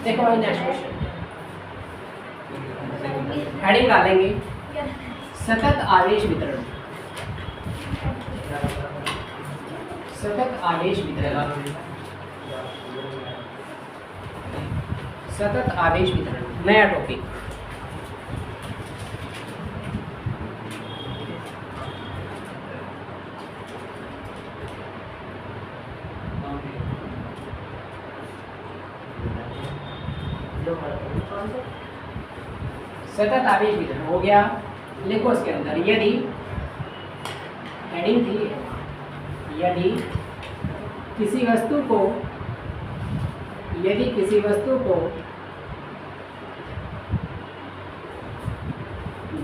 देखो भाई next question heading डालेंगे सतत आवेश वितरण। सतत आवेश वितरण, सतत आवेश वितरण नया टॉपिक। सतत आवेश वितरण हो गया। लिखो इसके अंदर यदि हेडिंग थी, यदि किसी वस्तु को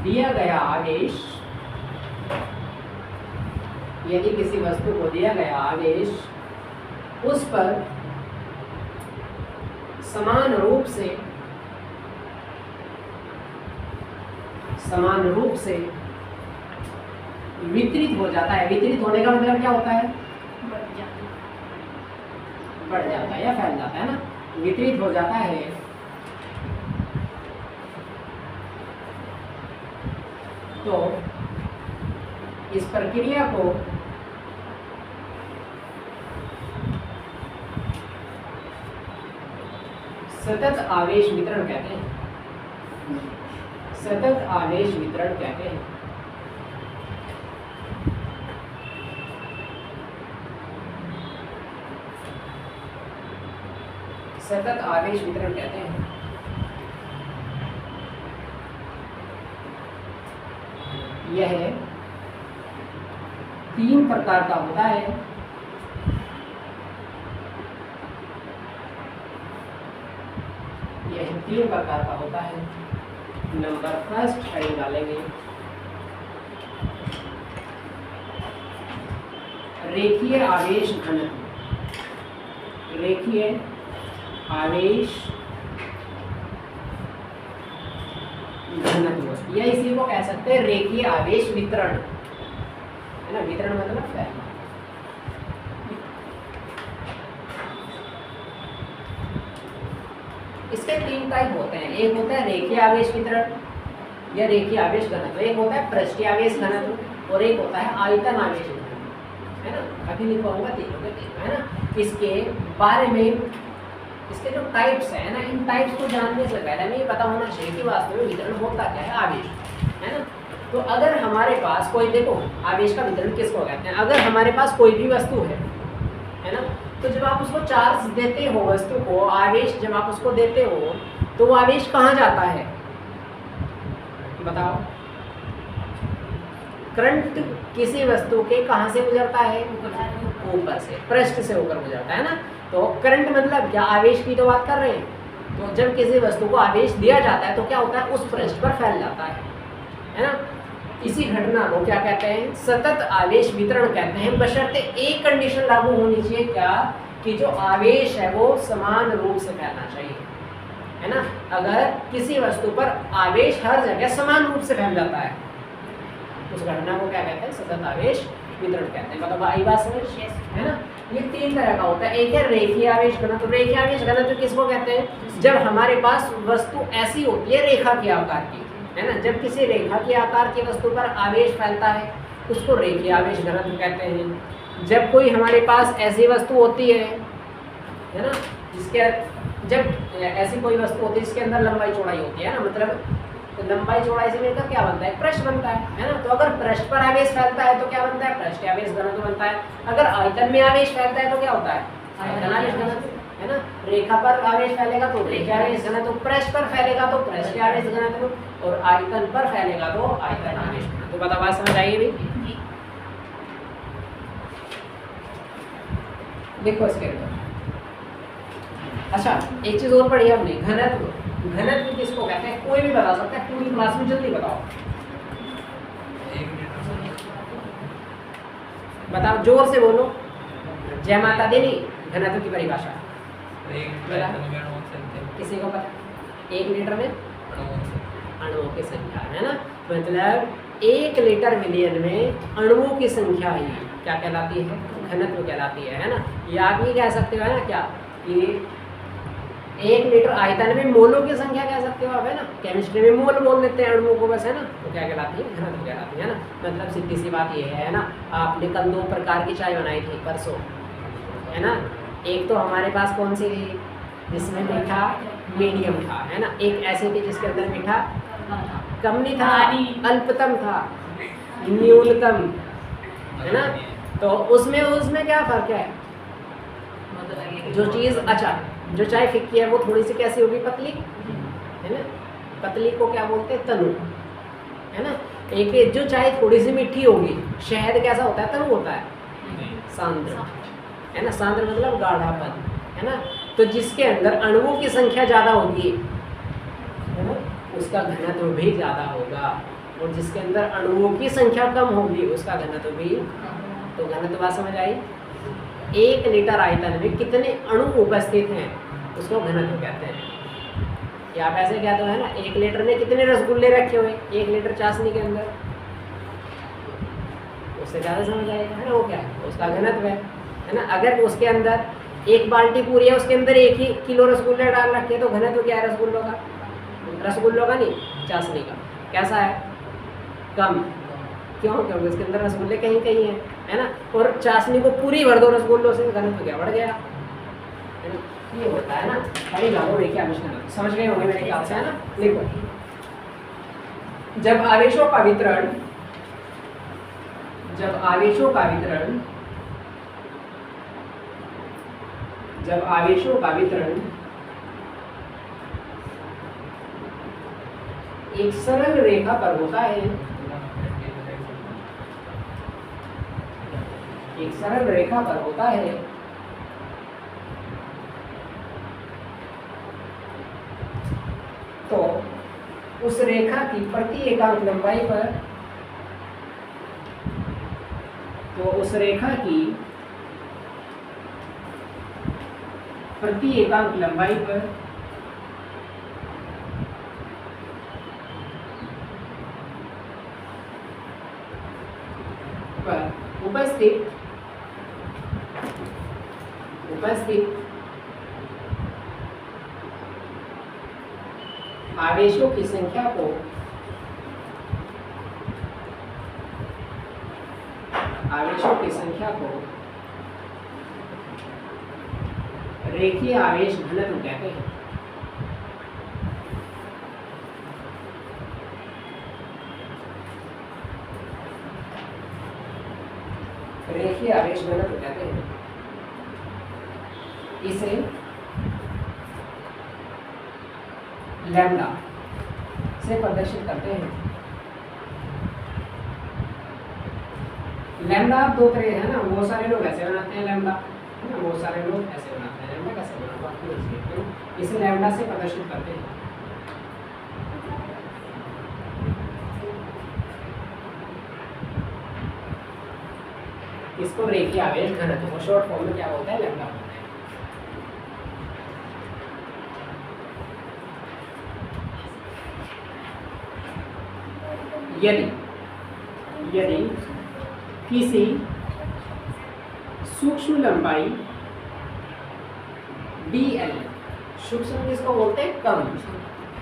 दिया गया आवेश, यदि किसी वस्तु को दिया गया आवेश उस पर समान रूप से वितरित हो जाता है। वितरित होने का मतलब क्या होता है? बढ़ जाता है या फैल जाता है ना। वितरित हो जाता है तो इस प्रक्रिया को सतत आवेश वितरण कहते हैं। सतत आवेश वितरण कहते हैं। सतत आवेश वितरण कहते हैं। यह 3 प्रकार का होता है। यह 3 प्रकार का होता है। नंबर फर्स्ट हेडिंग डालेंगे रेखीय आवेश घनत्व। रेखीय आवेश घनत्व या इसी को कह सकते हैं रेखीय आवेश वितरण, है ना। वितरण मतलब फैलना। इसके 3 टाइप होते हैं। एक होता है रेखीय आवेश वितरण या रेखीय आवेश घनत्व, एक होता है पृष्ठीय आवेश घनत्व और एक होता है आयतन आवेश घनत्व, है ना। अभी लिखवाऊंगा तीनों के तीनों, है ना। इसके बारे में इसके जो टाइप्स है ना, इन टाइप्स को जानने से पहले हमें ये पता होना चाहिए कि वास्तव में वितरण होता क्या है, आवेश, है ना। तो अगर हमारे पास कोई, देखो आवेश का वितरण किसको कहते हैं? अगर हमारे पास कोई भी वस्तु है ना, तो जब आप उसको चार्ज देते हो, वस्तु को आवेश जब आप उसको देते हो तो वो आवेश कहाँ जाता है बताओ? करंट किसी वस्तु के कहाँ से गुजरता है? ऊपर से, पृष्ठ से होकर गुजरता है ना। तो करंट मतलब क्या? आवेश की तो बात कर रहे हैं। तो जब किसी वस्तु को आवेश दिया जाता है तो क्या होता है? उस पृष्ठ पर फैल जाता है ना। इसी घटना को क्या कहते हैं? सतत आवेश वितरण कहते हैं, बशर्ते एक कंडीशन लागू होनी चाहिए, क्या? कि जो आवेश है वो समान रूप से फैलना चाहिए, है ना। अगर किसी वस्तु पर आवेश हर जगह समान रूप से फैल जाता है उस घटना को क्या कहते हैं? सतत आवेश वितरण कहते हैं। मतलब आई बात समझ, है ना। ये 3 तरह का होता है। एक है रेखीय आवेश घनत्व। रेखीय आवेश घनत्व किसको कहते हैं? जब हमारे पास वस्तु ऐसी होती है रेखा के आकार की, है ना। जब किसी रेखा के आकार की वस्तु पर आवेश फैलता है उसको रेखीय आवेश घनत्व कहते हैं। जब कोई हमारे पास ऐसी वस्तु होती है ना, जिसके जब ऐसी कोई वस्तु होती है जिसके अंदर लंबाई चौड़ाई होती है ना, मतलब तो लंबाई चौड़ाई से मिलकर क्या बनता है? पृष्ठ बनता है ना। तो अगर पृष्ठ पर आवेश फैलता है तो क्या बनता है? पृष्ठ आवेश घनत्व बनता है। अगर आयतन में आवेश फैलता है तो क्या होता है? आयतन आवेश घनत्व, है ना। रेखा पर आवेश फैलेगा तो रेखीय आवेश घनत्व, पृष्ठ पर फैलेगा तो पृष्ठीय आवेश घनत्व और आयतन पर फैलेगा तो आयतन आवेश घनत्व। तो बता बात समझ आइए भी। देखो इसके अंदर अच्छा एक चीज और पढ़ी हमने, घनत्व। घनत्व किसको कहते हैं? कोई भी बता सकता है पूरी क्लास में, जल्दी बताओ। बताओ, जोर से बोलो। जय माता दी। घनत्व की परिभाषा किसी को पता? 1 लीटर में अणुओं की संख्या, है ना। मतलब 1 लीटर मिलियन में अणुओं की संख्या ही क्या कहलाती है? घनत्व कहलाती है ना। या आप ये कह सकते हो, है ना, क्या कि 1 लीटर आयतन में मोलों की संख्या कह सकते हो आप, है ना। केमिस्ट्री में मोल बोल देते हैं अणुओं को बस, है ना। तो क्या कहलाती है, घनत्व कहलाती है ना। मतलब सीधी सी बात ये है ना, आपने कल 2 प्रकार की चाय बनाई थी परसों, है ना। एक तो हमारे पास कौन सी थी जिसमें मीठा मीडियम था, है ना। एक ऐसी थी जिसके अंदर मीठा कम नहीं था, अल्पतम था, न्यूनतम, है ना। तो उसमें क्या फर्क है, जो चीज़ अच्छा जो चाय फिक्की है वो थोड़ी सी कैसी होगी, पतली, है ना। पतली को क्या बोलते हैं, तनु, है ना। एक जो चाय थोड़ी सी मीठी होगी, शहद कैसा होता है, तनु होता है, सांद्र, है ना। सांद्र मतलब गाढ़ापन, है ना। तो जिसके अंदर अणुओं की संख्या ज़्यादा होगी, है ना, उसका घनत्व भी ज़्यादा होगा, और जिसके अंदर अणुओं की संख्या कम होगी उसका घनत्व भी। तो घनत्व बात समझ आई। 1 लीटर आयतन में कितने अणु उपस्थित हैं उसको घनत्व कहते हैं। या आप ऐसे कहते हो, है ना, 1 लीटर में कितने रसगुल्ले रखे हुए 1 लीटर चाशनी के अंदर, उससे ज़्यादा समझ आएगा, है ना। वो क्या है, उसका घनत्व है ना। अगर उसके अंदर 1 बाल्टी पूरी है, उसके अंदर 1 ही किलो रसगुल्ले डाल रखे तो घनत्व क्या है रसगुल्लों का, रसगुल्लों का नहीं, चाशनी का। कैसा है, कम। क्यों, क्योंकि उसके अंदर रसगुल्ले कहीं कहीं हैं, है ना। और चाशनी को पूरी भर दो रसगुल्लों से, घनत्व क्या बढ़ गया, है ना। ये होता है ना, खड़ी लागू रेखा आविष्कार, समझ गए होंगे मेरे ख्याल से, है ना। देखो, जब आवेशों का वितरण एक सरल रेखा पर होता है, एक सरल रेखा पर होता है, तो उस रेखा की प्रति एकांक लंबाई पर, उपस्थित आवेशों की संख्या को रेखीय आवेश घनत्व कहते हैं। रेखीय आवेश घनत्व कहते हैं। इसे लैम्डा से प्रदर्शित करते हैं। लैम्डा 2 तरह है ना, बहुत सारे लोग ऐसे बनाते हैं लैम्डा, है ना, बहुत सारे लोग ऐसे बनाते हैं। लैम्डा कैसे बनाते हैं, इसे लैम्डा से प्रदर्शित करते हैं। इसको रेखीय आवेश घनत्व शॉर्ट फॉर्म में क्या होता है, लैम्डा होता है। यदि किसी सूक्ष्म लंबाई dl, सूक्ष्म जिसको बोलते हैं कम,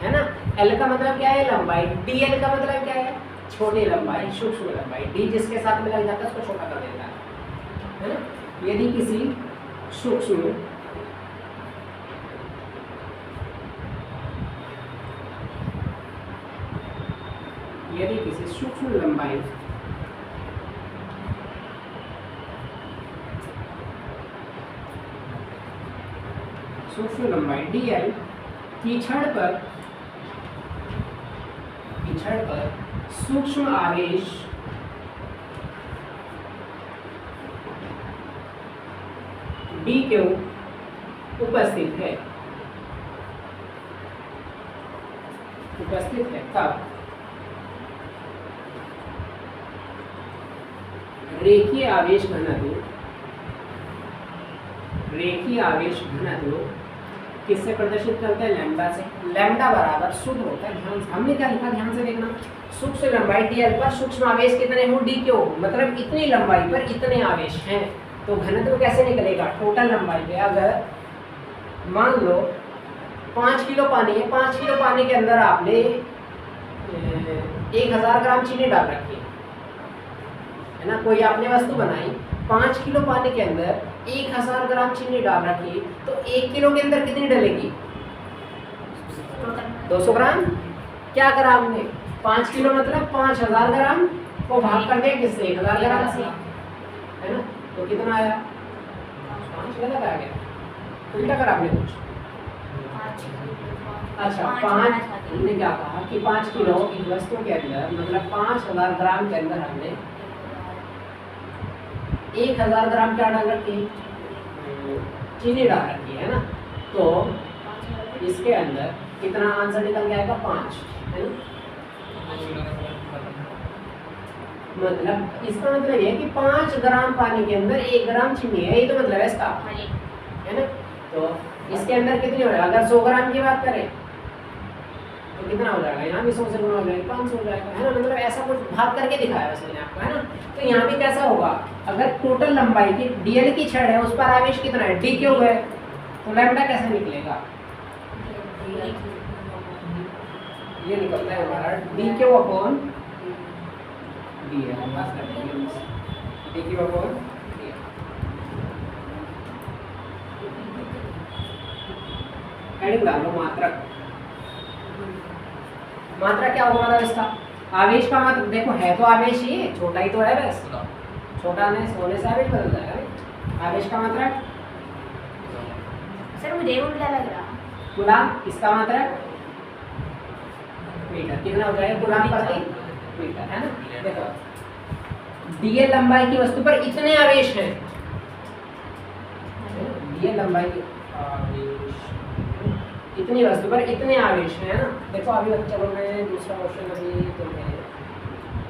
है ना। l का मतलब क्या है, लंबाई। dl का मतलब क्या है, छोटी लंबाई, सूक्ष्म लंबाई। d जिसके साथ में लग जाता है उसको छोटा कर देता है ना। यदि किसी सूक्ष्म लंबाई dl की क्षण पर सूक्ष्म आवेश dq उपस्थित है, तब रेखीय आवेश घनत्व किससे प्रदर्शित करते हैं, लैम्डा से। लैम्डा बराबर शुद्ध होता है, ध्यान से हमने क्या लिखा, ध्यान से देखना। सूक्ष्म लंबाई dl पर सूक्ष्म आवेश कितने हो, dq, मतलब इतनी लंबाई पर इतने आवेश हैं। तो घनत्व कैसे निकलेगा, टोटल लंबाई पे। अगर मान लो 5 किलो पानी है, 5 किलो पानी के अंदर आपने 1000 ग्राम चीनी डाल रखी है ना। कोई आपने वस्तु बनाई, 5 किलो पानी के अंदर 1000 ग्राम चीनी डाल रखी, तो 1 किलो के अंदर कितनी डलेगी? 200 ग्राम। क्या करा हमने? 5 किलो मतलब 5000 ग्राम को भाग कर दिया किससे? 1000 ग्राम से, है ना। तो कितना आया? 5 गलत आ गया, उल्टा करा आपने कुछ। अच्छा 5 हमने क्या कहा कि 5 किलो एक वस्तु के अंदर मतलब 5000 ग्राम के अंदर हमने 1000 ग्राम क्या डाल रखी? चीनी डाल रखी है ना। तो इसके अंदर कितना आंसर निकल जाएगा? 5, है ना। मतलब इसका मतलब ये है कि 5 ग्राम पानी के अंदर 1 ग्राम चीनी है, ये तो मतलब है इसका, है ना। तो इसके अंदर कितनी हो रहा है? अगर 100 ग्राम की बात करें तो कितना हो जाएगा? यहाँ भी 100 से गुना हो जाएगा, 500 हो जाएगा, है ना। मतलब ऐसा कुछ भाग करके दिखाया बस मैंने आपको, है ना। तो यहाँ भी कैसा होगा? अगर टोटल लंबाई की dl की छड़ है, उस पर आवेश कितना है? d क्यूब है, तो लैम्डा कैसे निकलेगा? ये निकलता है हमारा d क्यूब अपॉन d है, पास कर देंगे d cube upon d। Heading डाल लो मात्रक। मात्रा क्या होगा मतलब इसका? आवेश का मात्रा देखो, है तो आवेश ही, छोटा ही तो है बस, छोटा ने सोने से आवेश बदल जाएगा। आवेश का मात्रा सर मुझे उल्टा लग रहा। कूलाम, इसका मात्रा मीटर। कितना हो जाएगा? कूलाम प्रति मीटर, है ना। देखो dl लंबाई की वस्तु पर इतने आवेश हैं, dl लंबाई की इतनी वस्तु पर इतने आवेश हैं, है ना। देखो अभी चलो मैं दूसरा क्वेश्चन अभी तुम्हें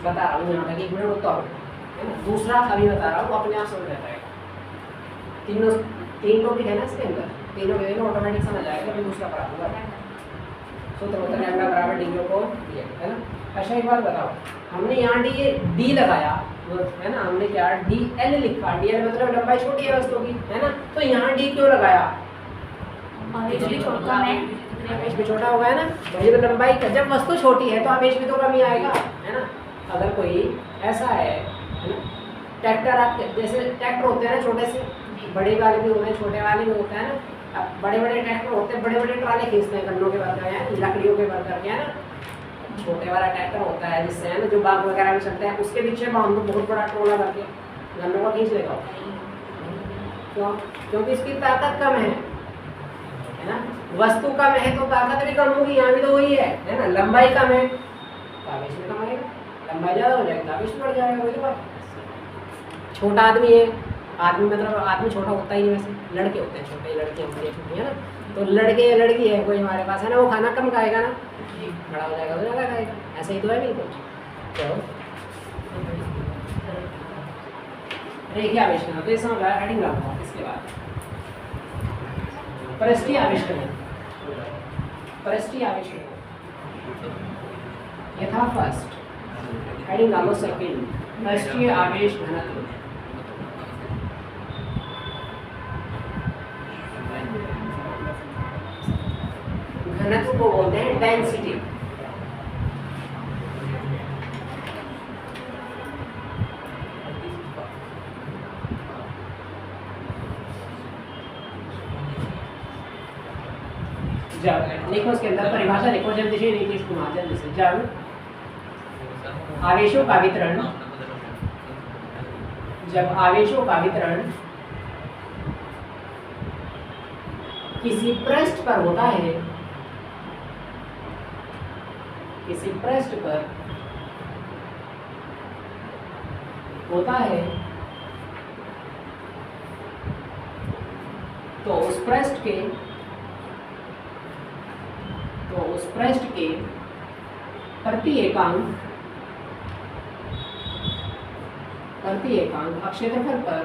बता रहा हूँ, यहाँ तक 1 मिनट रुकता हूँ, है ना। दूसरा अभी बता रहा हूँ, अपने आप समझ आता है। तीन टॉपिक है ना इसके अंदर, तीनों के ऑटोमेटिक समझ आएगा। मैं दूसरा पढ़ा दूंगा। सूत्र होता है लैम्डा बराबर डी को dl, है ना। अच्छा एक बात बताओ, हमने यहाँ डी लगाया, है ना। हमने क्या dl लिखा, dl मतलब लंबाई छोटी है वस्तु की, है ना। तो यहाँ डी क्यों लगाया? आवेश भी छोटा है, आवेश भी छोटा होगा, है ना। वही तो लंबाई का, जब वस्तु छोटी है तो आवेश भी तो कम ही आएगा, है ना। अगर कोई ऐसा है ना, ट्रैक्टर, आप जैसे ट्रैक्टर होते हैं ना, छोटे से बड़े वाले भी होते हैं, छोटे वाले भी होते हैं ना। अब बड़े बड़े ट्रैक्टर होते हैं, बड़े बड़े ट्राले खींचते हैं गन्नों के भर कर, लकड़ियों के भर करके, है ना। छोटे वाला ट्रैक्टर होता है जिससे, है ना, जो बाग वगैरह में चलते हैं, उसके पीछे बांध दो बहुत बड़ा ट्रोला करके, गन्नों का खींच लेगा। क्यों? क्योंकि इसकी ताकत कम है ना। वस्तु कम है तो ताकत भी कम होगी, यहाँ भी तो वही है ना। लंबाई कम है तो आवेश भी कम आएगा, लंबाई ज़्यादा हो जाएगी तो आवेश बढ़ जाएगा। वही तो बात। छोटा आदमी है, आदमी मतलब आदमी छोटा होता ही नहीं, वैसे लड़के होते हैं छोटे, लड़कियाँ हमारी छोटी है ना। तो लड़के या लड़की है कोई हमारे पास, है ना, वो खाना कम खाएगा ना, बड़ा हो जाएगा तो ज़्यादा खाएगा। ऐसे ही तो है बिल्कुल। तो रेखीय आवेश करना, तो ये समझ आया। हेडिंग डालूंगा इसके बाद पृष्ठीय आवेश करना। पृष्ठीय आवेश करना यथा फर्स्ट, हेडिंग डालो सेकंड, पृष्ठीय आवेश घनत्व। घनत्व को बोलते हैं डेंसिटी। जब लिखो उसके अंदर परिभाषा लिखो, जब दिशा नीतीश कुमार, जल्दी से। जब आवेशों का वितरण, जब आवेशों का वितरण किसी पृष्ठ पर होता है, किसी पृष्ठ पर होता है, तो उस पृष्ठ के प्रति एकांक अक्षेत्रफल पर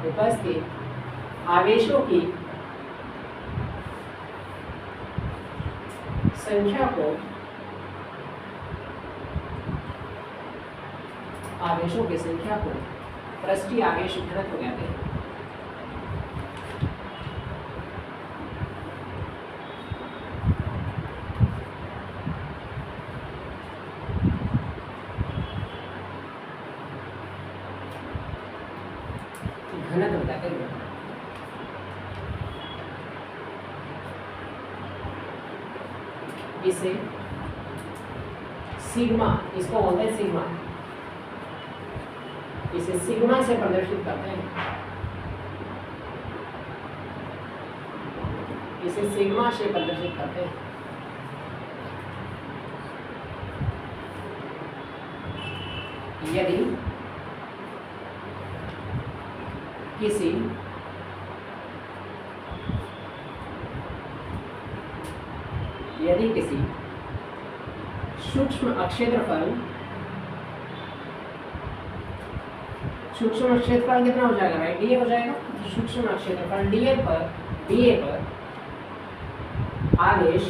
उपस्थित आवेशों की संख्या को पृष्ठीय आवेश घनत्व कहते हैं। घनत्व कहते हैं। इसे सिग्मा, इसको बोलते हैं सिग्मा, इसे सिग्मा से प्रदर्शित करते हैं, इसे सिग्मा से प्रदर्शित करते हैं। यदि किसी सूक्ष्म क्षेत्रफल कितना हो जाएगा भाई? डीए हो जाएगा। सूक्ष्म क्षेत्रफल डीए पर आवेश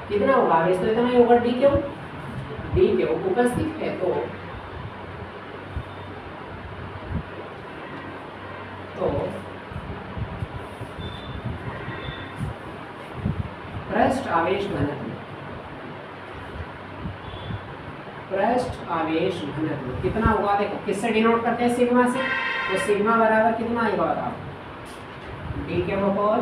कितना होगा? आवेश तो इतना ही होगा, डी क्यू उपस्थित है तो पृष्ठ आवेश घनत्व कितना होगा? देखो किससे डिनोट करते हैं? सिग्मा से। तो सिग्मा बराबर कितना आएगा बताओ? डी के बराबर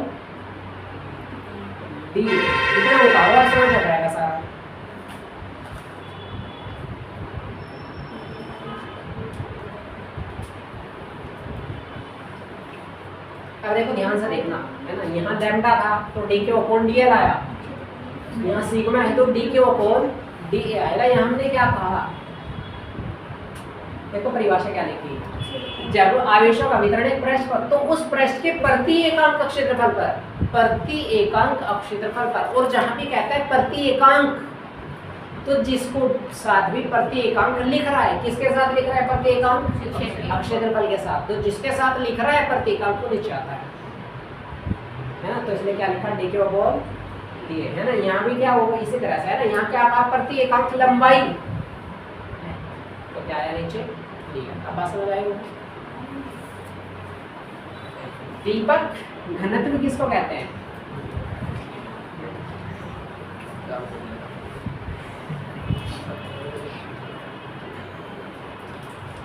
डी कितना होगा? और समझ आ जाएगा सारा। अब देखो ध्यान से देखना है ना, यहाँ लैम्डा था तो डी के अपॉन डी एल आया, यहाँ सिग्मा है तो डी के अपॉन डी ए आएगा। यहाँ हमने क्या कहा? देखो परिभाषा क्या लिखी, जब आवेशों का वितरण एक पृष्ठ पर, तो उस पृष्ठ के प्रति एकांक क्षेत्रफल पर, और जहां भी कहता है प्रति एकांक, तो जिसको साथ भी प्रति एकांक लिख रहा है, किसके साथ लिख रहा है? प्रति एकांक क्षेत्रफल के साथ। तो जिसके साथ लिख रहा है प्रति एकांक को नीचे आता है ना। तो इसलिए क्या लिखा? डी के बराबर डी है ना। यहाँ भी क्या होगा? इसी तरह से है ना। यहाँ क्या आप प्रति एकांक लंबाई, तो क्या आया नीचे? डी। अब बात समझ आएगी। दीपक घनत्व किसको कहते हैं?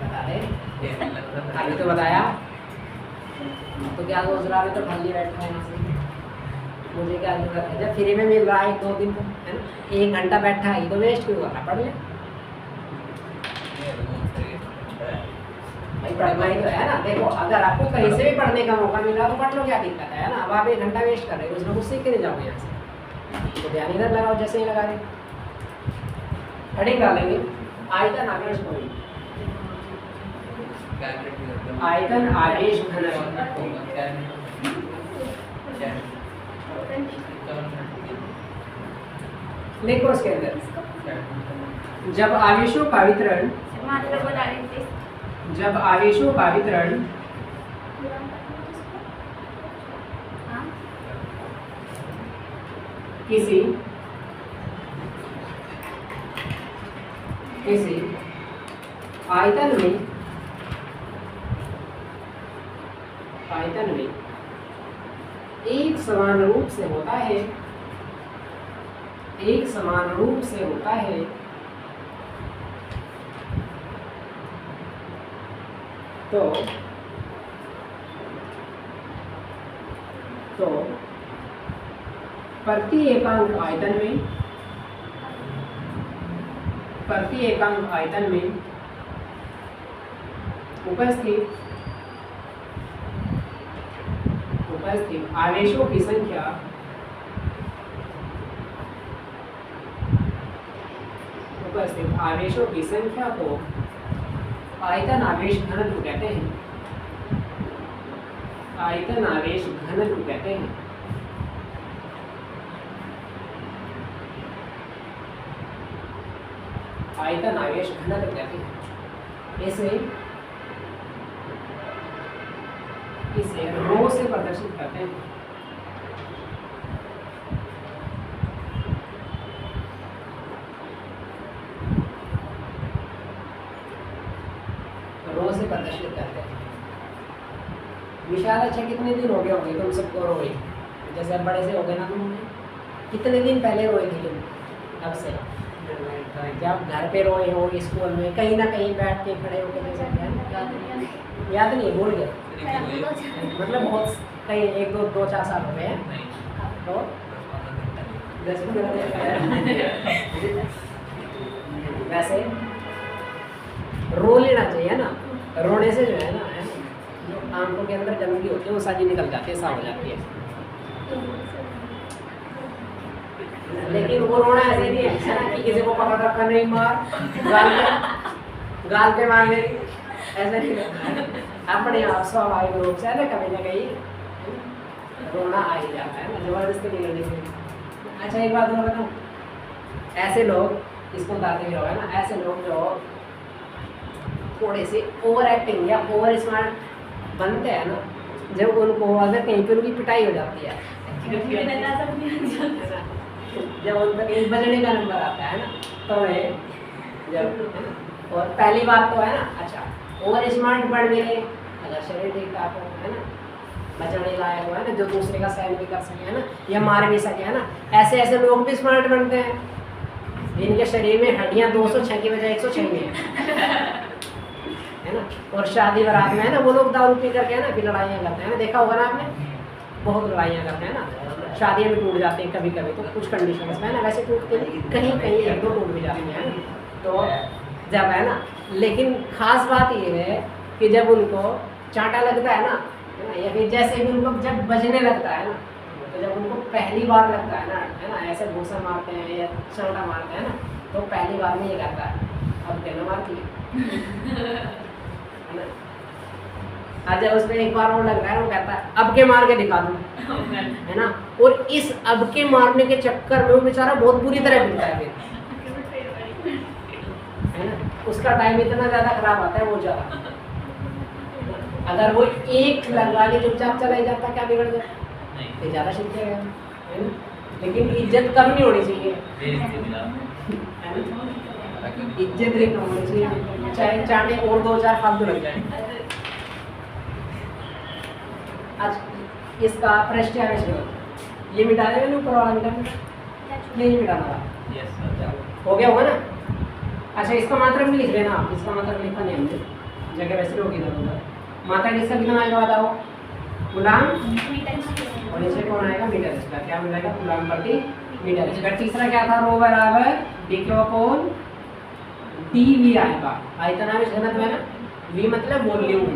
बता दे। अभी तो बताया, तो क्या सोच रहा है? तो खाली बैठा है यहाँ से, मुझे क्या जरूरत है? जब फ्री में मिल रहा है 2 दिन है ना, 1 घंटा बैठा है, तो वेस्ट क्यों करना? पढ़ ले भाई, पढ़ना ही तो है ना। देखो अगर आपको कहीं से भी पढ़ने का मौका मिला तो पढ़ लो, क्या दिक्कत है ना। अब आप 1 घंटा वेस्ट कर रहे हो, उसमें कुछ सीख के नहीं जाओगे यहाँ से, तो ध्यान इधर लगाओ जैसे ही लगा रहे। हेडिंग डालेंगे आयतन आवेश घनत्व, आयतन आवेश घनत्व। लिखो उसके अंदर, जब आवेशों का वितरण किसी आयतन में एक समान रूप से होता है, तो प्रति एकांक आयतन में उपस्थित आवेशों की संख्या को आयतन आवेश घनत्व कहते हैं। आयतन आवेश घनत्व कहते हैं। इसे रो से प्रदर्शित करते हैं। रो से प्रदर्शित करते हैं। विशाल अच्छा कितने दिन हो गए होंगे तुम सबको रोए? जैसे अब बड़े से हो गए ना तुम, कितने दिन पहले रोए थे तुम? अब से जब घर पे रोए हो, स्कूल में कहीं ना कहीं बैठ के खड़े होकर याद नहीं, भूल गए? मतलब बहुत कहीं 1-2-4 साल हो गए हैं तो 10-15 दिन पहले। वैसे रो लेना चाहिए ना, रोने से जो है ना जो आंखों के अंदर गंदगी होती है वो सारी निकल जाती है, साफ हो जाती है। लेकिन वो रोना ऐसे नहीं है कि किसी को पकड़ रखा नहीं, मार गाल पे मार दे, ऐसा नहीं करना। अपने आप स्वाभाविक रूप से ना कभी ना कहीं रोना आ ही जाता है ना, जबरदस्ती नहीं करनी चाहिए। अच्छा एक बात और बताऊँ, ऐसे लोग इसको बताते भी रहोगे ना, ऐसे लोग जो थोड़े से ओवर एक्टिंग या ओवर स्मार्ट बनते हैं ना, जब उनको अगर कहीं पर उनकी पिटाई हो जाती है, जब उन पर कहीं बजने का नंबर आता है ना, तो जब और पहली बात तो है ना, अच्छा ओवर स्मार्ट बढ़ गए अगर शरीर ठीक ठाक हो, है ना, बचने लायक हो, है ना, जो दूसरे का सहन भी कर सके, है ना, या मार भी सके, है ना, ऐसे ऐसे लोग भी स्मार्ट बनते हैं जिनके शरीर में हड्डियाँ 206 की बजाय 106 में है ना। और शादी बारात में है ना वो लोग दारू पी करके है ना फिर लड़ाइयाँ करते हैं ना, देखा होगा ना आपने, बहुत लड़ाइयाँ करते हैं ना, शादियाँ भी टूट जाती हैं कभी कभी, तो कुछ कंडीशन में है ना, वैसे टूटते नहीं, कहीं कहीं 1-2 टूट भी जाती हैं। तो जब है ना, लेकिन खास बात ये है कि जब उनको चांटा लगता है ना, या फिर जैसे भी उनको जब बजने लगता है ना, तो जब उनको पहली बार लगता है ना, ऐसे घूसा मारते हैं या चांटा मारते हैं ना, तो पहली बार में ये करता है अब कहना मारती है ना। आज जब उसमें एक बार वो लग रहा है, वो कहता है अब के मार के दिखा दूँ, है ना, और इस अब के मारने के चक्कर में वो बेचारा बहुत बुरी तरह पीता है फिर, है ना, उसका टाइम इतना ज़्यादा खराब आता है वो ज़्यादा। अगर वो एक लगवा के चुपचाप चला ही जाता क्या बिगड़ जाए, तो ज़्यादा सीखते हैं, है ना। लेकिन इज्जत कम नहीं होनी चाहिए, इज्जत नहीं कम होनी चाहिए, चाहे चाटे और 2-4 फालतू लग जाए। आज इसका पृष्ठावेश ये मिटा देगा ना, ऊपर वाला मिटा नहीं मिटाना था, हो गया होगा ना। अच्छा इसका मात्रक भी लिख लेना आप, इसका मात्रक लिखा नहीं हमने, जगह वैसे होगी इधर उधर। मात्रक इसका कितना आएगा बताओ? गुलाम और नीचे कौन आएगा? मीटर। इसका क्या मिलेगा? गुलाम प्रति मीटर। इसका तीसरा क्या था? रो बराबर डिक्योपोल टीवी आएगा। आयतनावेश घनत्व है ना, वी मतलब वॉल्यूम,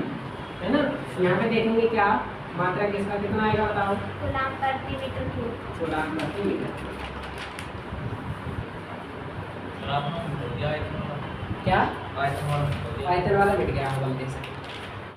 है ना। यहाँ पे देखेंगे क्या मात्रक इसका कितना आएगा बताओ? गुलाम प्रति मीटर क्यूब। गुलाम प्रति मीटर। क्या आयतन वाला मिट गया गलती से।